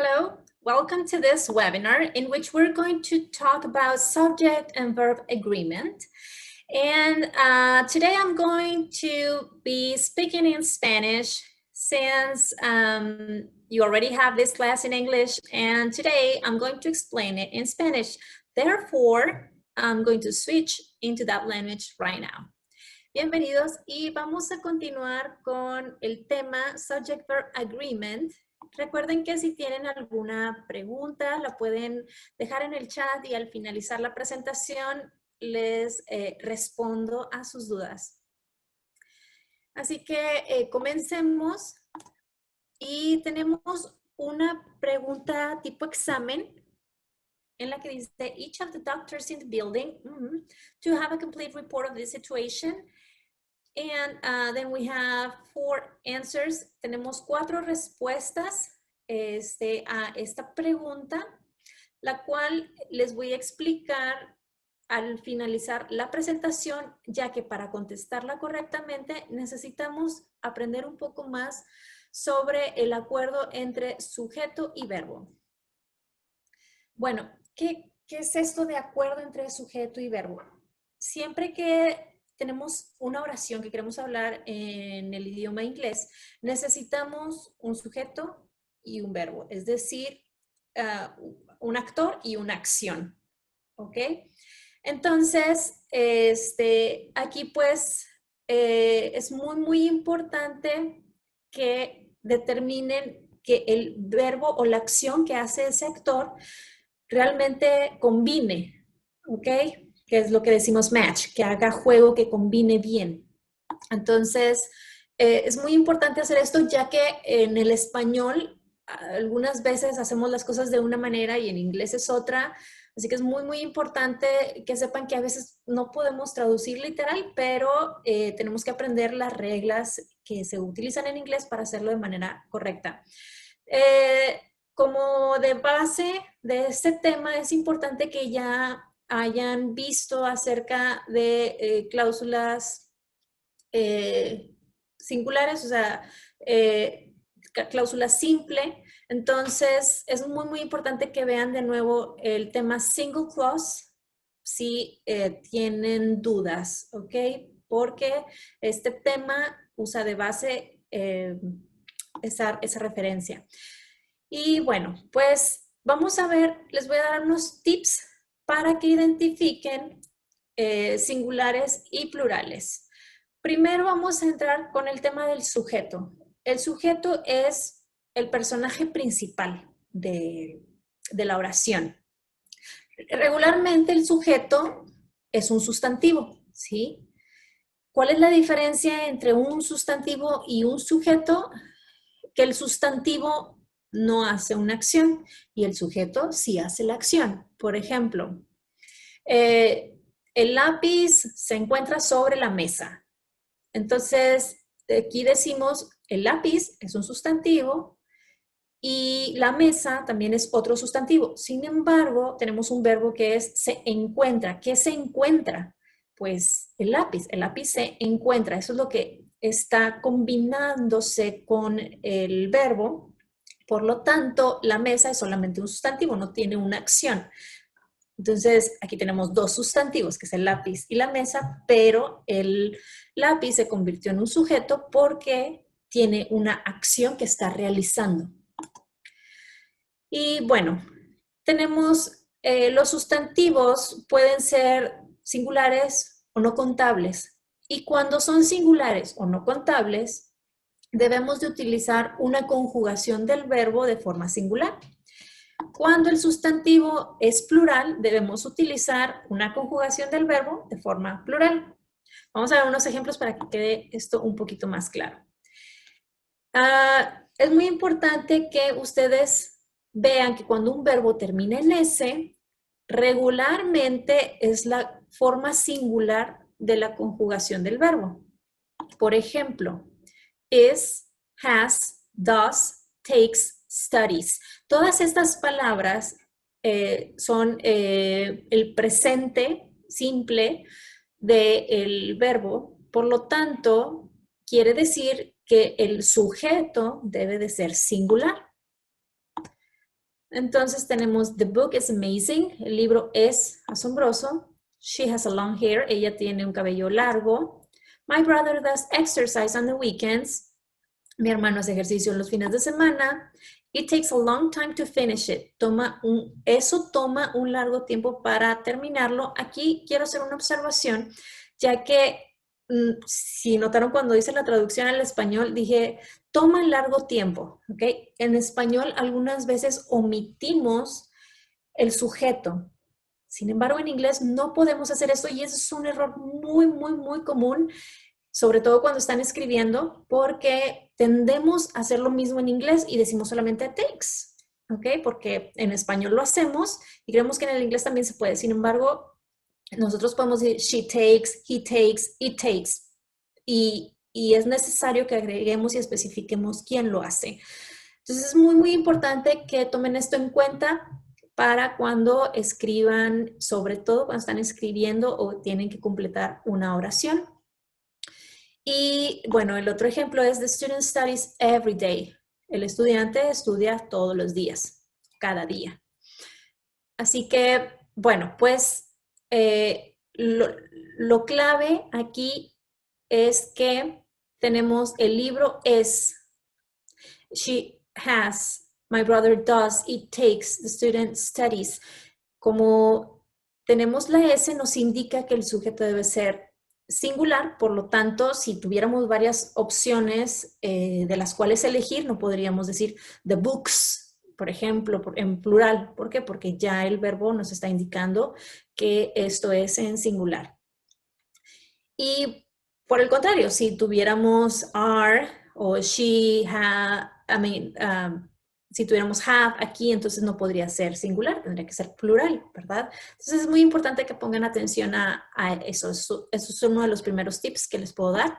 Hello, welcome to this webinar in which we're going to talk about subject and verb agreement. And today I'm going to be speaking in Spanish since you already have this class in English, and today I'm going to explain it in Spanish. Therefore, I'm going to switch into that language right now. Bienvenidos y vamos a continuar con el tema Subject-Verb Agreement. Recuerden que si tienen alguna pregunta la pueden dejar en el chat y al finalizar la presentación les respondo a sus dudas. Así que comencemos y tenemos una pregunta tipo examen en la que dice, each of the doctors in the building to have a complete report of the situation. And then we have 4 answers. Tenemos 4 respuestas a esta pregunta, la cual les voy a explicar al finalizar la presentación, ya que para contestarla correctamente necesitamos aprender un poco más sobre el acuerdo entre sujeto y verbo. Bueno, ¿qué es esto de acuerdo entre sujeto y verbo? Siempre que tenemos una oración que queremos hablar en el idioma inglés, necesitamos un sujeto y un verbo, es decir, un actor y una acción, ¿ok? Entonces, aquí pues es muy importante que determinen que el verbo o la acción que hace ese actor realmente combine, ¿ok? Que es lo que decimos match, que haga juego, que combine bien. Entonces, es muy importante hacer esto, ya que en el español algunas veces hacemos las cosas de una manera y en inglés es otra. Así que es muy importante que sepan que a veces no podemos traducir literal, pero tenemos que aprender las reglas que se utilizan en inglés para hacerlo de manera correcta. Como de base de este tema, es importante que ya hayan visto acerca de cláusulas singulares, o sea, cláusula simple. Entonces, es muy importante que vean de nuevo el tema single clause si tienen dudas, ¿ok? Porque este tema usa de base esa referencia. Y bueno, pues vamos a ver, les voy a dar unos tips para que identifiquen singulares y plurales. Primero vamos a entrar con el tema del sujeto. El sujeto es el personaje principal de la oración. Regularmente el sujeto es un sustantivo, ¿sí? ¿Cuál es la diferencia entre un sustantivo y un sujeto? Que el sustantivo no hace una acción y el sujeto sí hace la acción. Por ejemplo, el lápiz se encuentra sobre la mesa. Entonces, aquí decimos el lápiz es un sustantivo y la mesa también es otro sustantivo. Sin embargo, tenemos un verbo que es se encuentra. ¿Qué se encuentra? Pues el lápiz se encuentra. Eso es lo que está combinándose con el verbo. Por lo tanto, la mesa es solamente un sustantivo, no tiene una acción. Entonces, aquí tenemos 2 sustantivos, que es el lápiz y la mesa, pero el lápiz se convirtió en un sujeto porque tiene una acción que está realizando. Y bueno, tenemos los sustantivos pueden ser singulares o no contables. Y cuando son singulares o no contables, debemos de utilizar una conjugación del verbo de forma singular. Cuando el sustantivo es plural, debemos utilizar una conjugación del verbo de forma plural. Vamos a ver unos ejemplos para que quede esto un poquito más claro. Es muy importante que ustedes vean que cuando un verbo termina en S, regularmente es la forma singular de la conjugación del verbo. Por ejemplo, is, has, does, takes, studies. Todas estas palabras son el presente simple del verbo, por lo tanto, quiere decir que el sujeto debe de ser singular. Entonces tenemos the book is amazing, el libro es asombroso. She has a long hair, ella tiene un cabello largo. My brother does exercise on the weekends. Mi hermano hace ejercicio en los fines de semana. It takes a long time to finish it. Eso toma un largo tiempo para terminarlo. Aquí quiero hacer una observación, ya que si notaron cuando hice la traducción al español, dije, toma largo tiempo, ¿ok? En español algunas veces omitimos el sujeto. Sin embargo, en inglés no podemos hacer esto y eso es un error muy, muy, muy común, sobre todo cuando están escribiendo, porque tendemos a hacer lo mismo en inglés y decimos solamente takes, ¿ok? Porque en español lo hacemos y creemos que en el inglés también se puede. Sin embargo, nosotros podemos decir she takes, he takes, it takes. Y es necesario que agreguemos y especifiquemos quién lo hace. Entonces es muy, muy importante que tomen esto en cuenta para cuando escriban, sobre todo cuando están escribiendo o tienen que completar una oración. Y bueno, el otro ejemplo es the student studies every day. El estudiante estudia todos los días, cada día. Así que, bueno, pues lo clave aquí es que tenemos el libro es, she has, my brother does, it takes, the student studies. Como tenemos la S, nos indica que el sujeto debe ser singular, por lo tanto, si tuviéramos varias opciones de las cuales elegir, no podríamos decir the books, por ejemplo, en plural. ¿Por qué? Porque ya el verbo nos está indicando que esto es en singular. Y por el contrario, si tuviéramos are o she, si tuviéramos have aquí, entonces no podría ser singular, tendría que ser plural, ¿verdad? Entonces es muy importante que pongan atención a eso. Eso es uno de los primeros tips que les puedo dar.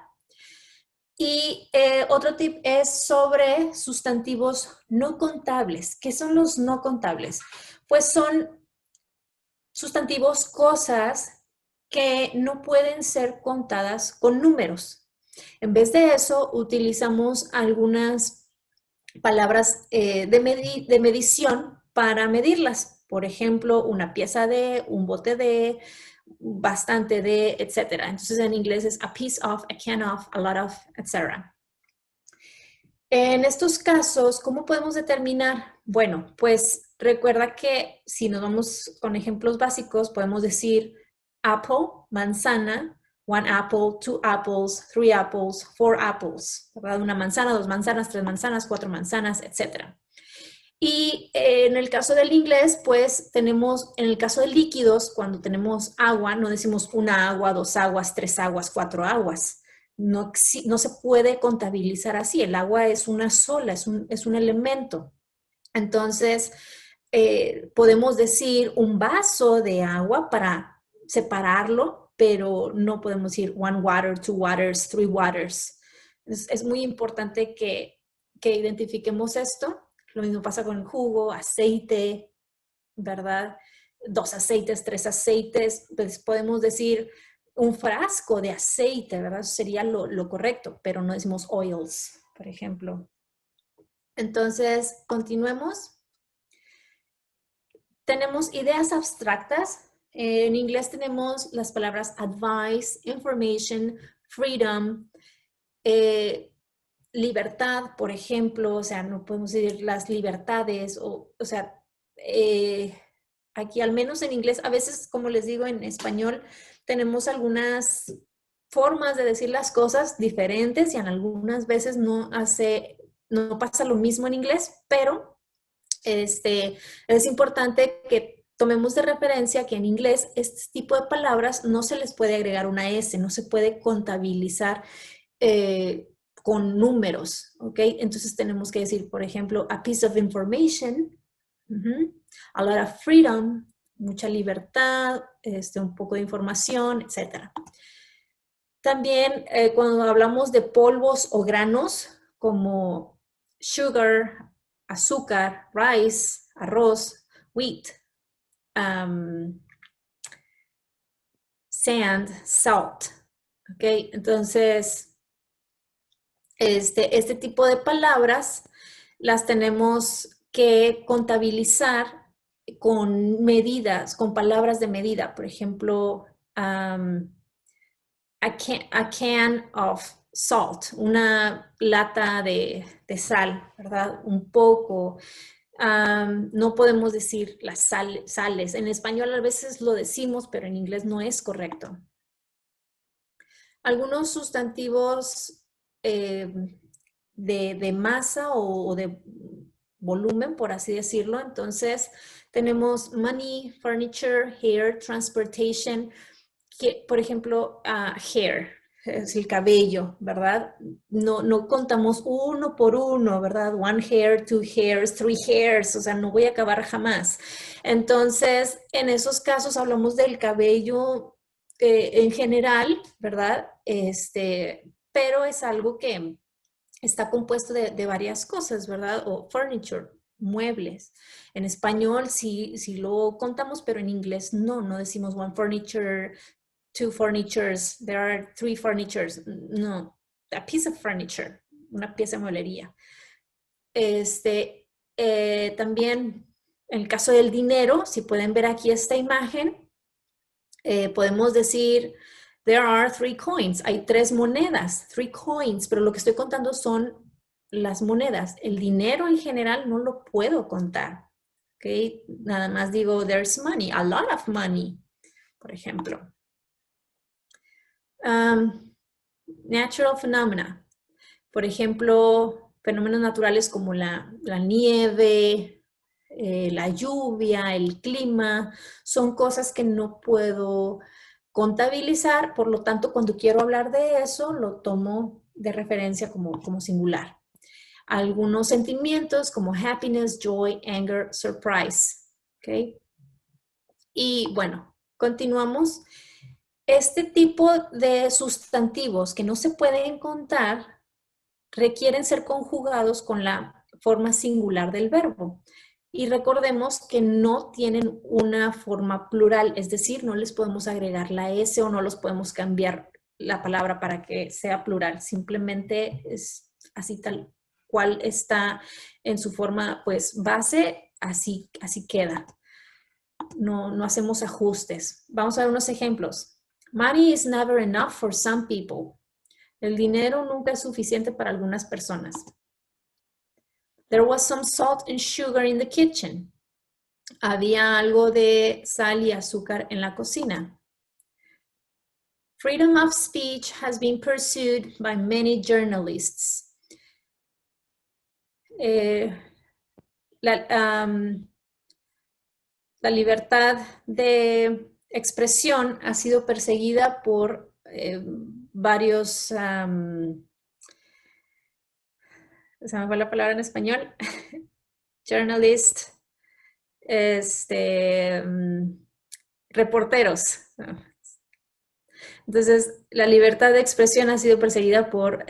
Y otro tip es sobre sustantivos no contables. ¿Qué son los no contables? Pues son sustantivos, cosas que no pueden ser contadas con números. En vez de eso, utilizamos algunas palabras de medición para medirlas. Por ejemplo, una pieza de, un bote de, bastante de, etc. Entonces en inglés es a piece of, a can of, a lot of, etc. En estos casos, ¿cómo podemos determinar? Bueno, pues recuerda que si nos vamos con ejemplos básicos, podemos decir apple, manzana, one apple, two apples, three apples, four apples, ¿verdad? Una manzana, dos manzanas, tres manzanas, cuatro manzanas, etc. Y en el caso del inglés, pues tenemos, en el caso de líquidos, cuando tenemos agua, no decimos una agua, dos aguas, tres aguas, cuatro aguas. No, no se puede contabilizar así. El agua es una sola, es un elemento. Entonces, podemos decir un vaso de agua para separarlo, pero no podemos decir one water, two waters, three waters. Es muy importante que identifiquemos esto. Lo mismo pasa con el jugo, aceite, ¿verdad? Dos aceites, tres aceites, pues podemos decir un frasco de aceite, ¿verdad? Eso sería lo correcto, pero no decimos oils, por ejemplo. Entonces, continuemos. Tenemos ideas abstractas. En inglés tenemos las palabras advice, information, freedom, libertad, por ejemplo, o sea, no podemos decir las libertades, o sea, aquí al menos en inglés, a veces, como les digo, en español tenemos algunas formas de decir las cosas diferentes y en algunas veces no pasa lo mismo en inglés, pero es importante que tomemos de referencia que en inglés este tipo de palabras no se les puede agregar una S, no se puede contabilizar con números, ¿ok? Entonces tenemos que decir, por ejemplo, a piece of information, a lot of freedom, mucha libertad, un poco de información, etc. También cuando hablamos de polvos o granos como sugar, azúcar, rice, arroz, wheat, sand, salt, ¿ok? Entonces, este tipo de palabras las tenemos que contabilizar con medidas, con palabras de medida. Por ejemplo, a can of salt, una lata de sal, ¿verdad? Un poco. No podemos decir las sales. En español a veces lo decimos, pero en inglés no es correcto. Algunos sustantivos de masa o de volumen, por así decirlo. Entonces, tenemos money, furniture, hair, transportation, que, por ejemplo, hair, es el cabello, ¿verdad? No contamos uno por uno, ¿verdad? One hair, two hairs, three hairs, o sea, no voy a acabar jamás. Entonces, en esos casos hablamos del cabello en general, ¿verdad? Pero es algo que está compuesto de varias cosas, ¿verdad? O furniture, muebles. En español sí lo contamos, pero en inglés no decimos one furniture, two furnitures, there are three furnitures. No, a piece of furniture, una pieza de mueblería. También en el caso del dinero, si pueden ver aquí esta imagen, podemos decir there are three coins. Hay tres monedas, three coins, pero lo que estoy contando son las monedas. El dinero en general no lo puedo contar. ¿Ok? Nada más digo there's money, a lot of money, por ejemplo. Natural phenomena. Por ejemplo, fenómenos naturales como la nieve, la lluvia, el clima, son cosas que no puedo contabilizar, por lo tanto, cuando quiero hablar de eso, lo tomo de referencia como singular. Algunos sentimientos como happiness, joy, anger, surprise. ¿Ok? Y bueno, continuamos. Este tipo de sustantivos que no se pueden contar requieren ser conjugados con la forma singular del verbo. Y recordemos que no tienen una forma plural, es decir, no les podemos agregar la S o no los podemos cambiar la palabra para que sea plural. Simplemente es así tal cual está en su forma pues base, así queda. No hacemos ajustes. Vamos a ver unos ejemplos. Money is never enough for some people. El dinero nunca es suficiente para algunas personas. There was some salt and sugar in the kitchen. Había algo de sal y azúcar en la cocina. Freedom of speech has been pursued by many journalists. La libertad de expresión ha sido perseguida por varios, se me fue la palabra en español, journalist, reporteros. Entonces, la libertad de expresión ha sido perseguida por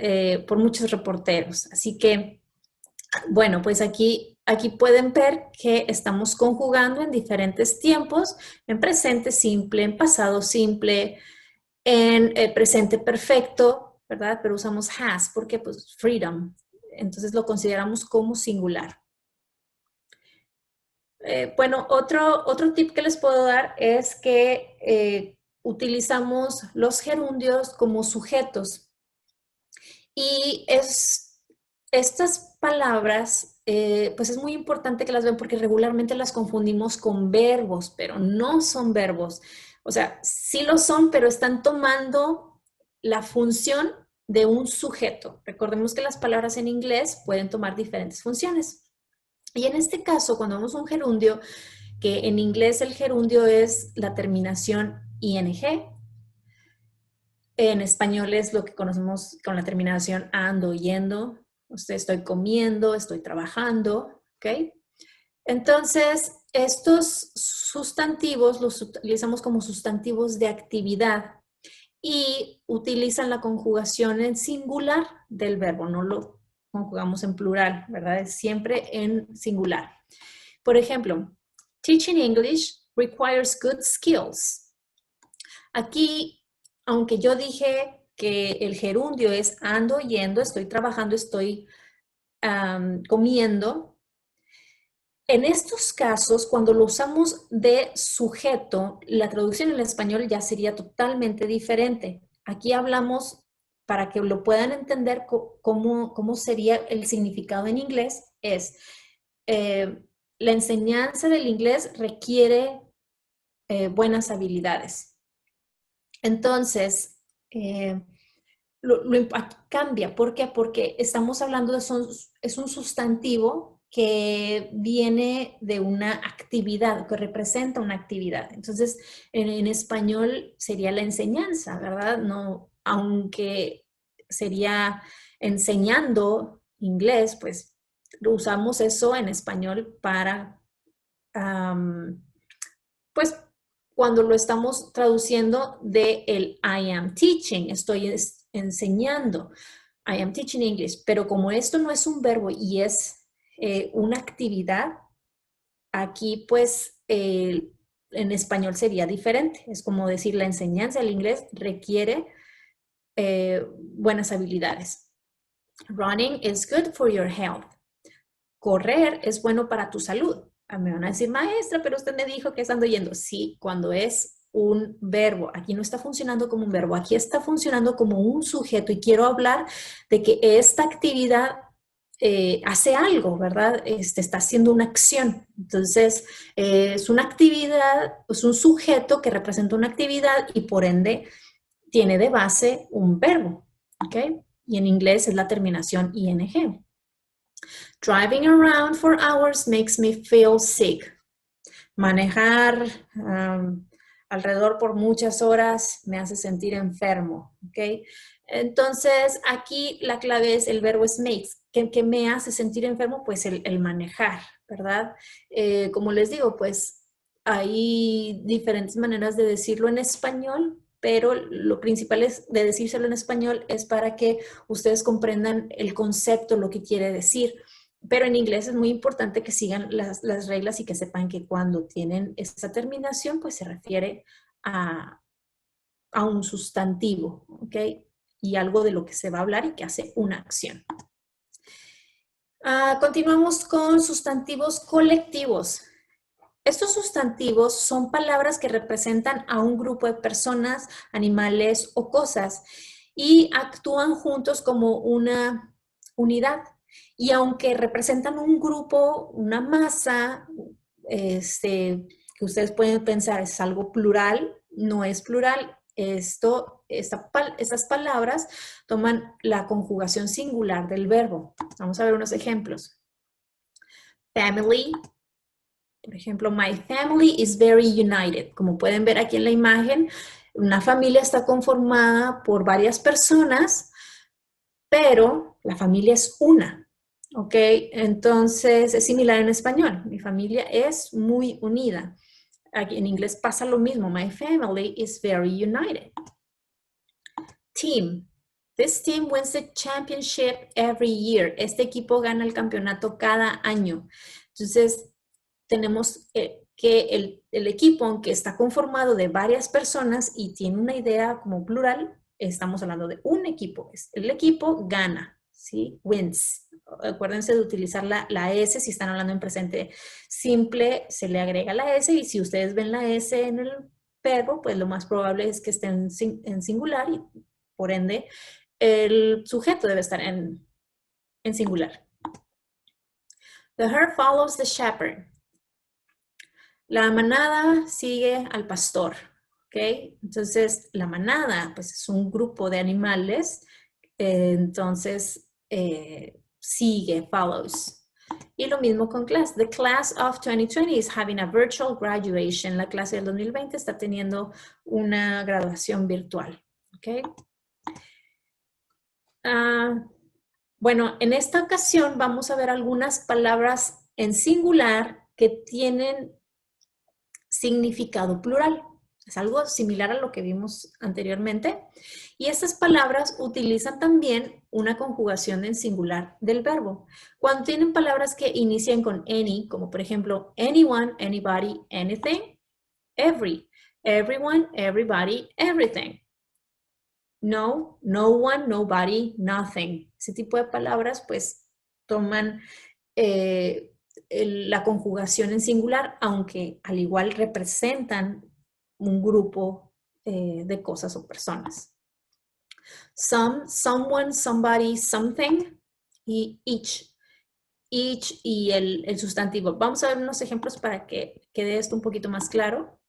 muchos reporteros. Así que, bueno, pues aquí pueden ver que estamos conjugando en diferentes tiempos, en presente simple, en pasado simple, en presente perfecto, ¿verdad? Pero usamos has, porque pues freedom. Entonces lo consideramos como singular. Bueno, otro tip que les puedo dar es que utilizamos los gerundios como sujetos. Y estas palabras, pues es muy importante que las vean porque regularmente las confundimos con verbos, pero no son verbos. O sea, sí lo son, pero están tomando la función de un sujeto. Recordemos que las palabras en inglés pueden tomar diferentes funciones. Y en este caso, cuando vemos un gerundio, que en inglés el gerundio es la terminación ing, en español es lo que conocemos con la terminación ando, yendo, estoy comiendo, estoy trabajando, ¿ok? Entonces, estos sustantivos los utilizamos como sustantivos de actividad y utilizan la conjugación en singular del verbo, no lo conjugamos en plural, ¿verdad? Es siempre en singular. Por ejemplo, teaching English requires good skills. Aquí, aunque yo dije que el gerundio es ando, yendo, estoy trabajando, estoy comiendo, En estos casos, cuando lo usamos de sujeto, la traducción en español ya sería totalmente diferente. Aquí hablamos, para que lo puedan entender, cómo sería el significado en inglés, es la enseñanza del inglés requiere buenas habilidades. Entonces, cambia. ¿Por qué? Porque estamos hablando es un sustantivo que viene de una actividad, que representa una actividad. Entonces, en español sería la enseñanza, ¿verdad? No, aunque sería enseñando inglés, pues usamos eso en español para, pues, cuando lo estamos traduciendo de el I am teaching, estoy enseñando, I am teaching English, pero como esto no es un verbo y es una actividad, aquí pues en español sería diferente. Es como decir, la enseñanza del inglés requiere buenas habilidades. Running is good for your health. Correr es bueno para tu salud. Me van a decir, maestra, pero usted me dijo que estando yendo. Sí, cuando es un verbo. Aquí no está funcionando como un verbo, aquí está funcionando como un sujeto y quiero hablar de que esta actividad hace algo, ¿verdad? Está haciendo una acción. Entonces, es una actividad, es un sujeto que representa una actividad y por ende tiene de base un verbo, ¿ok? Y en inglés es la terminación ing. Driving around for hours makes me feel sick. Manejar alrededor por muchas horas me hace sentir enfermo, ¿ok? Entonces, aquí la clave es el verbo es makes. ¿Qué me hace sentir enfermo? Pues el manejar, ¿verdad? Como les digo, pues hay diferentes maneras de decirlo en español, pero lo principal es de decírselo en español es para que ustedes comprendan el concepto, lo que quiere decir. Pero en inglés es muy importante que sigan las reglas y que sepan que cuando tienen esa terminación, pues se refiere a, a un sustantivo, ¿ok? Y algo de lo que se va a hablar y que hace una acción. Continuamos con sustantivos colectivos. Estos sustantivos son palabras que representan a un grupo de personas, animales o cosas y actúan juntos como una unidad. Y aunque representan un grupo, una masa, que ustedes pueden pensar es algo plural, no es plural. Estas palabras toman la conjugación singular del verbo. Vamos a ver unos ejemplos. Family. Por ejemplo, my family is very united. Como pueden ver aquí en la imagen, una familia está conformada por varias personas, pero la familia es una. ¿Ok? Entonces, es similar en español. Mi familia es muy unida. Aquí en inglés pasa lo mismo. My family is very united. Team. This team wins the championship every year. Este equipo gana el campeonato cada año. Entonces, tenemos que el equipo, aunque está conformado de varias personas y tiene una idea como plural, estamos hablando de un equipo. El equipo gana, ¿sí? Wins. Acuérdense de utilizar la S si están hablando en presente simple, se le agrega la S y si ustedes ven la S en el verbo, pues lo más probable es que esté en singular y por ende el sujeto debe estar en singular. The herd follows the shepherd. La manada sigue al pastor, ¿ok? Entonces, la manada, pues es un grupo de animales, entonces sigue, follows. Y lo mismo con class. The class of 2020 is having a virtual graduation. La clase del 2020 está teniendo una graduación virtual, ¿ok? Bueno, en esta ocasión vamos a ver algunas palabras en singular que tienen significado plural. Es algo similar a lo que vimos anteriormente. Y estas palabras utilizan también una conjugación en singular del verbo. Cuando tienen palabras que inician con any, como por ejemplo anyone, anybody, anything, every, everyone, everybody, everything. No, no one, nobody, nothing. Ese tipo de palabras pues toman la conjugación en singular, aunque al igual representan un grupo de cosas o personas. Some, someone, somebody, something y each. Each y el sustantivo. Vamos a ver unos ejemplos para que quede esto un poquito más claro.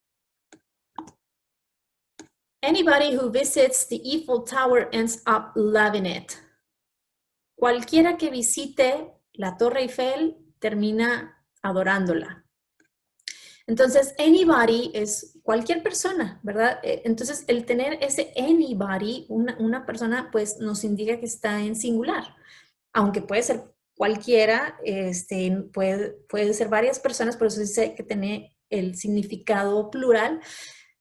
Anybody who visits the Eiffel Tower ends up loving it. Cualquiera que visite la Torre Eiffel termina adorándola. Entonces, anybody es cualquier persona, ¿verdad? Entonces, el tener ese anybody, una persona, pues nos indica que está en singular, aunque puede ser cualquiera, puede ser varias personas, por eso dice que tiene el significado plural.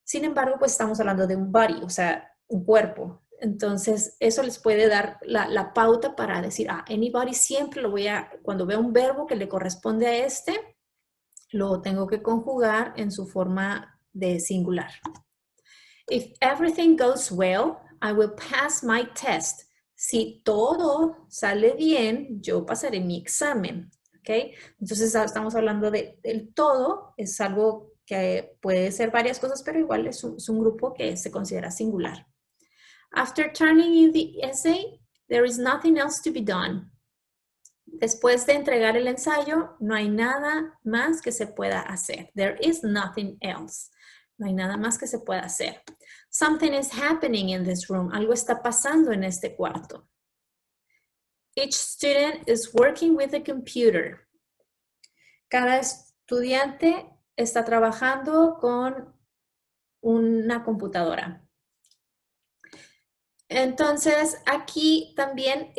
Sin embargo, pues estamos hablando de un body, o sea, un cuerpo. Entonces, eso les puede dar la pauta para decir, anybody siempre lo voy a, cuando veo un verbo que le corresponde a este, lo tengo que conjugar en su forma de singular. If everything goes well, I will pass my test. Si todo sale bien, yo pasaré mi examen. ¿Ok? Entonces, estamos hablando del todo, es algo que puede ser varias cosas, pero igual es un grupo que se considera singular. After turning in the essay, there is nothing else to be done. Después de entregar el ensayo, no hay nada más que se pueda hacer. There is nothing else. No hay nada más que se pueda hacer. Something is happening in this room. Algo está pasando en este cuarto. Each student is working with a computer. Cada estudiante está trabajando con una computadora. Entonces, aquí también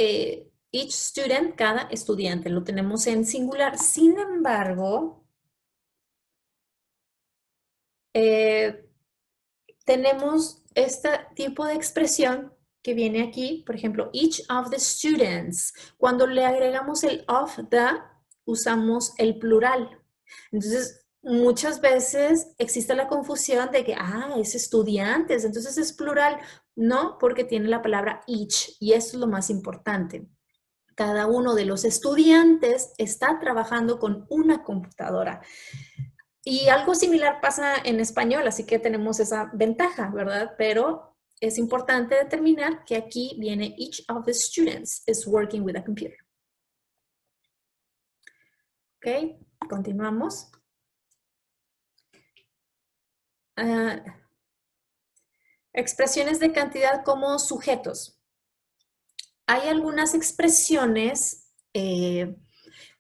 each student, cada estudiante, lo tenemos en singular. Sin embargo, tenemos este tipo de expresión que viene aquí, por ejemplo, each of the students. Cuando le agregamos el of the, usamos el plural. Entonces, muchas veces existe la confusión de que, es estudiantes, entonces es plural. No, porque tiene la palabra each y eso es lo más importante. Cada uno de los estudiantes está trabajando con una computadora. Y algo similar pasa en español, así que tenemos esa ventaja, ¿verdad? Pero es importante determinar que aquí viene each of the students is working with a computer. Ok, continuamos. Expresiones de cantidad como sujetos. Hay algunas expresiones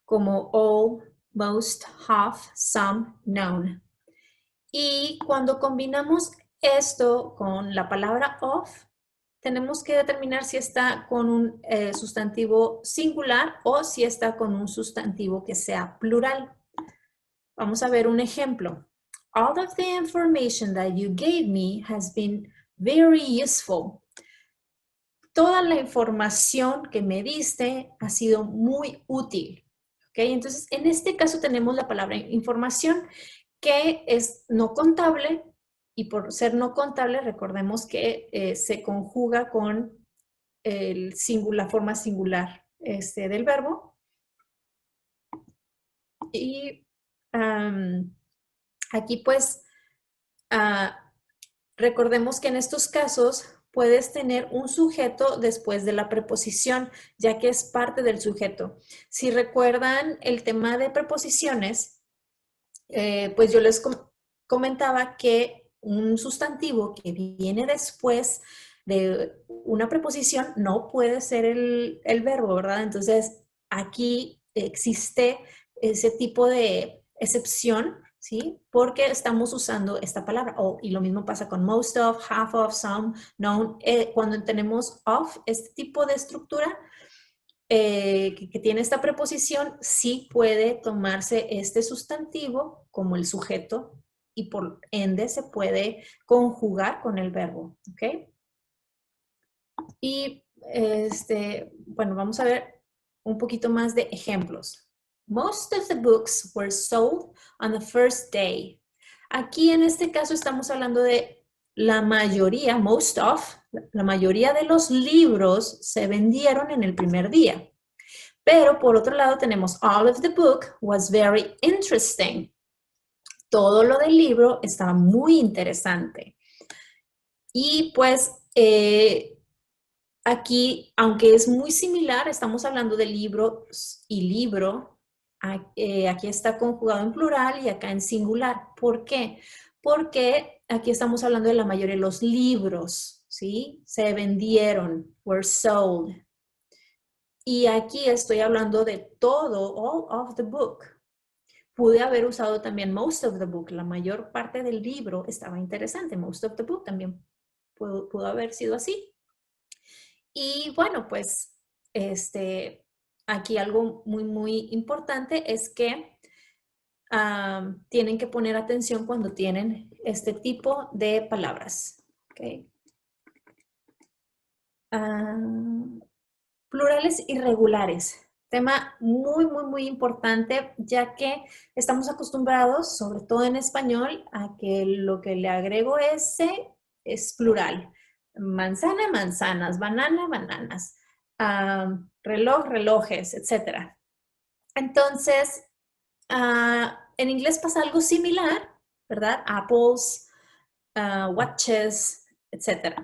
como all, most, half, some, none. Y cuando combinamos esto con la palabra of, tenemos que determinar si está con un sustantivo singular o si está con un sustantivo que sea plural. Vamos a ver un ejemplo. All of the information that you gave me has been very useful. Toda la información que me diste ha sido muy útil. ¿Okay? Entonces, en este caso tenemos la palabra información que es no contable y por ser no contable, recordemos que se conjuga con la forma singular del verbo. Y aquí pues recordemos que en estos casos puedes tener un sujeto después de la preposición, ya que es parte del sujeto. Si recuerdan el tema de preposiciones, pues yo les comentaba que un sustantivo que viene después de una preposición no puede ser el verbo, ¿verdad? Entonces, aquí existe ese tipo de excepción, ¿sí? Porque estamos usando esta palabra. Y lo mismo pasa con most of, half of, some, none. Cuando tenemos of, este tipo de estructura que tiene esta preposición, sí puede tomarse este sustantivo como el sujeto y por ende se puede conjugar con el verbo, ¿ok? Y bueno, vamos a ver un poquito más de ejemplos. Most of the books were sold on the first day. Aquí en este caso estamos hablando de la mayoría, most of, la mayoría de los libros se vendieron en el primer día. Pero por otro lado tenemos all of the book was very interesting. Todo lo del libro estaba muy interesante. Y pues aquí, aunque es muy similar, estamos hablando de libros y libro. Aquí está conjugado en plural y acá en singular. ¿Por qué? Porque aquí estamos hablando de la mayoría de los libros, ¿sí? Se vendieron, were sold. Y aquí estoy hablando de todo, all of the book. Pude haber usado también most of the book. La mayor parte del libro estaba interesante. Most of the book también pudo haber sido así. Y bueno, pues aquí algo muy, muy importante es que tienen que poner atención cuando tienen este tipo de palabras. Okay. Plurales irregulares. Tema muy, muy, muy importante, ya que estamos acostumbrados, sobre todo en español, a que lo que le agrego ese es plural. Manzana, manzanas, banana, bananas, reloj, relojes, etc. Entonces, en inglés pasa algo similar, ¿verdad? Apples, watches, etc.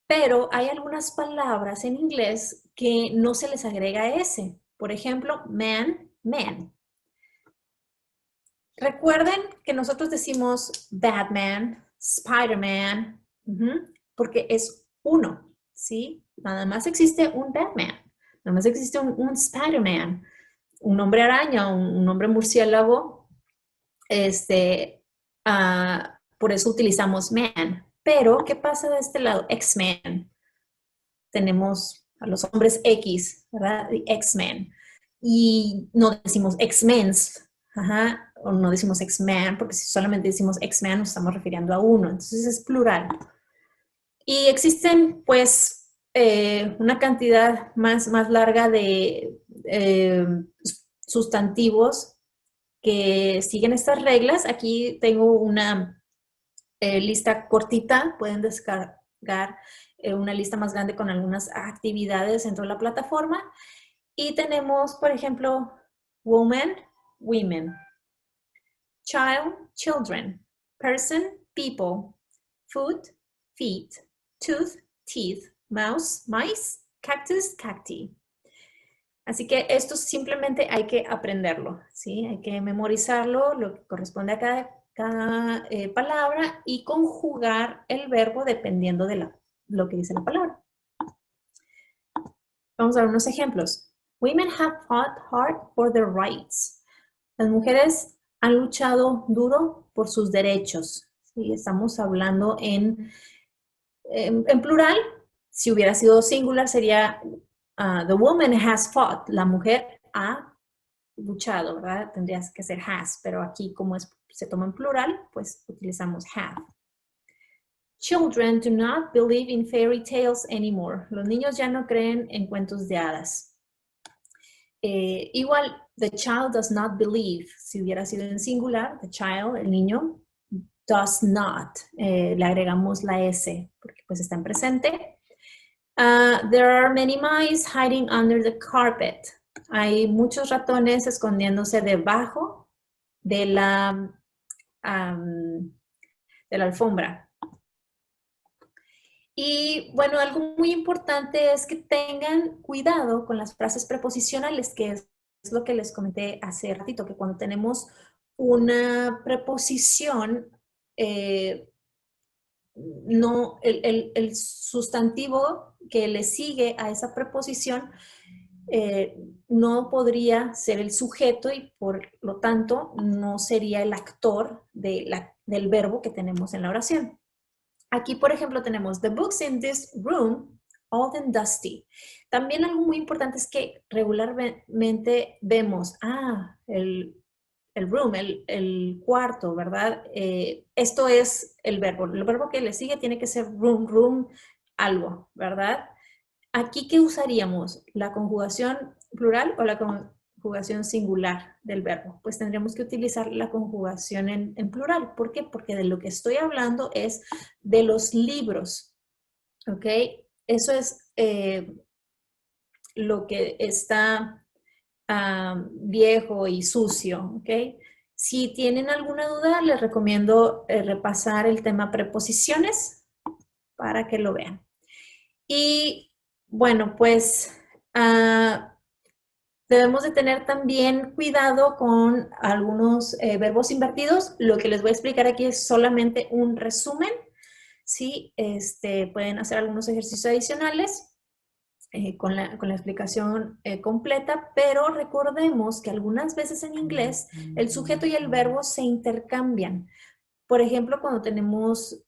Pero hay algunas palabras en inglés que no se les agrega S. Por ejemplo, man, man. Recuerden que nosotros decimos Batman, Spider-Man, porque es uno, ¿sí? Nada más existe un Batman, nada más existe un Spider-Man, un hombre araña, un hombre murciélago, por eso utilizamos man. Pero, ¿qué pasa de este lado? X-Men. Tenemos a los hombres X, ¿verdad? X-Men. Y no decimos X-Mens, o no decimos X-Men, porque si solamente decimos X-Men nos estamos refiriendo a uno, entonces es plural. Y existen, pues, una cantidad más larga de sustantivos que siguen estas reglas. Aquí tengo una lista cortita, pueden descargar una lista más grande con algunas actividades dentro de la plataforma. Y tenemos, por ejemplo, woman, women, child, children, person, people, foot, feet, tooth, teeth, mouse, mice, cactus, cacti. Así que esto simplemente hay que aprenderlo, ¿sí? Hay que memorizarlo, lo que corresponde a cada palabra y conjugar el verbo dependiendo de lo que dice la palabra. Vamos a ver unos ejemplos. Women have fought hard for their rights. Las mujeres han luchado duro por sus derechos. ¿Sí? Estamos hablando en plural. Si hubiera sido singular sería the woman has fought. La mujer ha luchado, ¿verdad? Tendrías que ser has, pero aquí como se toma en plural, pues utilizamos have. Children do not believe in fairy tales anymore. Los niños ya no creen en cuentos de hadas. Igual, the child does not believe. Si hubiera sido en singular, the child, el niño, does not. Le agregamos la S porque pues está en presente. There are many mice hiding under the carpet. Hay muchos ratones escondiéndose debajo de la alfombra. Y bueno, algo muy importante es que tengan cuidado con las frases preposicionales, que es lo que les comenté hace ratito, que cuando tenemos una preposición, no, el sustantivo que le sigue a esa preposición no podría ser el sujeto y por lo tanto no sería el actor del verbo que tenemos en la oración. Aquí, por ejemplo, tenemos the books in this room, old and dusty. También algo muy importante es que regularmente vemos, el room, el cuarto, ¿verdad? Esto es el verbo. El verbo que le sigue tiene que ser room, algo, ¿verdad? Aquí, ¿qué usaríamos? ¿La conjugación plural o la conjugación singular del verbo? Pues tendríamos que utilizar la conjugación en plural. ¿Por qué? Porque de lo que estoy hablando es de los libros, ¿ok? Eso es lo que está viejo y sucio, ¿ok? Si tienen alguna duda, les recomiendo repasar el tema preposiciones para que lo vean. Y bueno, pues debemos de tener también cuidado con algunos verbos invertidos. Lo que les voy a explicar aquí es solamente un resumen. Sí, pueden hacer algunos ejercicios adicionales con la explicación completa, pero recordemos que algunas veces en inglés el sujeto y el verbo se intercambian. Por ejemplo, cuando tenemos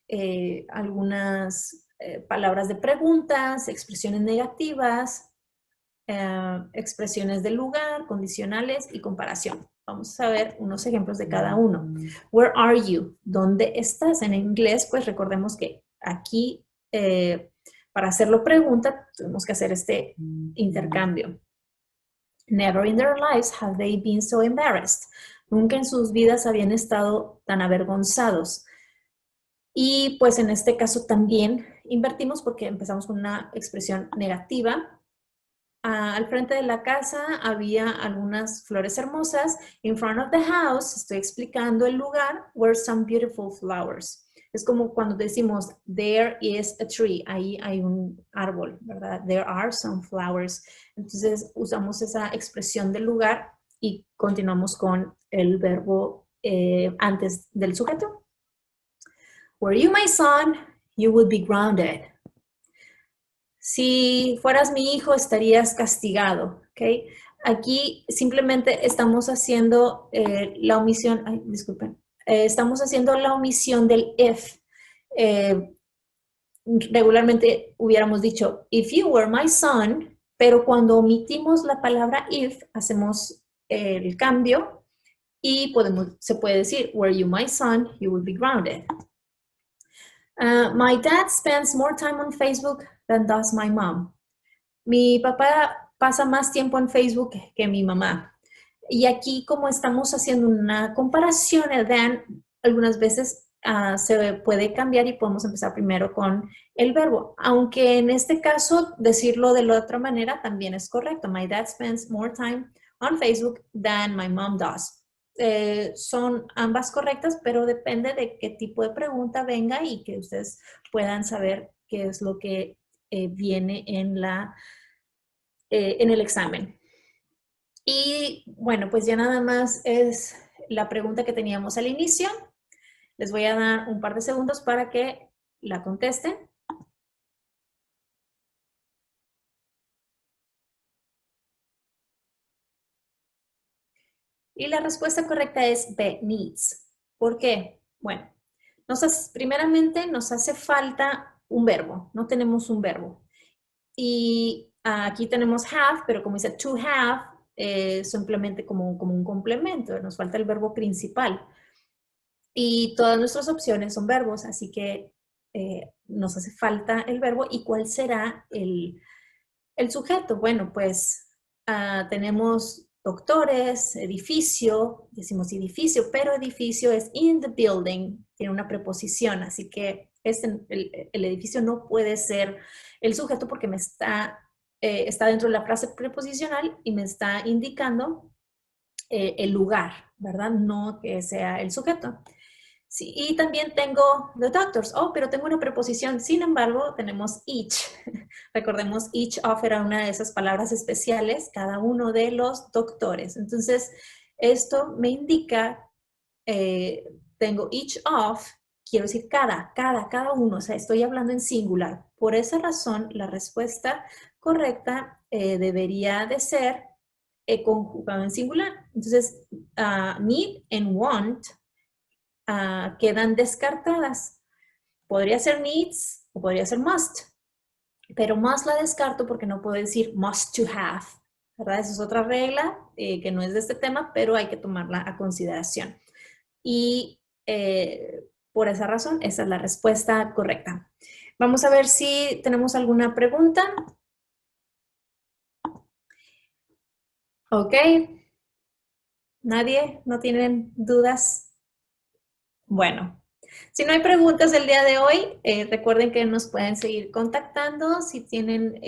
algunas palabras de preguntas, expresiones negativas, expresiones del lugar, condicionales y comparación. Vamos a ver unos ejemplos de cada uno. Where are you? ¿Dónde estás? En inglés, pues recordemos que aquí, para hacerlo pregunta, tenemos que hacer este intercambio. Never in their lives have they been so embarrassed. Nunca en sus vidas habían estado tan avergonzados. Y pues en este caso también invertimos porque empezamos con una expresión negativa. Al frente de la casa había algunas flores hermosas. In front of the house, estoy explicando el lugar, were some beautiful flowers. Es como cuando decimos, there is a tree, ahí hay un árbol, ¿verdad? There are some flowers. Entonces usamos esa expresión del lugar y continuamos con el verbo antes del sujeto. Were you my son, you would be grounded. Si fueras mi hijo, estarías castigado, ¿ok? Aquí simplemente estamos haciendo la omisión, disculpen, estamos haciendo la omisión del if. Regularmente hubiéramos dicho, if you were my son, pero cuando omitimos la palabra if, hacemos el cambio y se puede decir, were you my son, you would be grounded. My dad spends more time on Facebook than does my mom. Mi papá pasa más tiempo en Facebook que mi mamá. Y aquí, como estamos haciendo una comparación, el than, algunas veces se puede cambiar y podemos empezar primero con el verbo. Aunque en este caso, decirlo de la otra manera también es correcto. My dad spends more time on Facebook than my mom does. Son ambas correctas, pero depende de qué tipo de pregunta venga y que ustedes puedan saber qué es lo que viene en el examen. Y bueno, pues ya nada más es la pregunta que teníamos al inicio. Les voy a dar un par de segundos para que la contesten. Y la respuesta correcta es B, needs. ¿Por qué? Bueno, primeramente nos hace falta un verbo. No tenemos un verbo. Y aquí tenemos have, pero como dice to have, simplemente como un complemento. Nos falta el verbo principal. Y todas nuestras opciones son verbos, así que nos hace falta el verbo. ¿Y cuál será el sujeto? Bueno, pues tenemos doctores, edificio, decimos edificio, pero edificio es in the building, tiene una preposición, así que el edificio no puede ser el sujeto porque está dentro de la frase preposicional y me está indicando el lugar, ¿verdad? No que sea el sujeto. Sí, y también tengo the doctors. Oh, pero tengo una preposición. Sin embargo, tenemos each. Recordemos, each of era una de esas palabras especiales, cada uno de los doctores. Entonces, esto me indica, tengo each of, quiero decir cada uno. O sea, estoy hablando en singular. Por esa razón, la respuesta correcta debería de ser conjugado en singular. Entonces, need and want quedan descartadas. Podría ser needs o podría ser must, pero must la descarto porque no puedo decir must to have, ¿verdad? Esa es otra regla que no es de este tema, pero hay que tomarla a consideración. Y por esa razón, esa es la respuesta correcta. Vamos a ver si tenemos alguna pregunta. Ok. ¿Nadie? ¿No tienen dudas? Bueno, si no hay preguntas el día de hoy, recuerden que nos pueden seguir contactando si tienen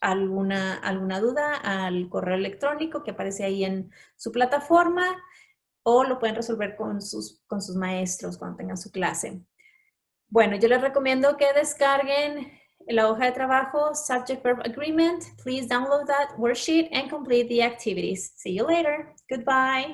alguna duda al correo electrónico que aparece ahí en su plataforma o lo pueden resolver con sus maestros cuando tengan su clase. Bueno, yo les recomiendo que descarguen la hoja de trabajo, Subject Verb Agreement. Please download that worksheet and complete the activities. See you later. Goodbye.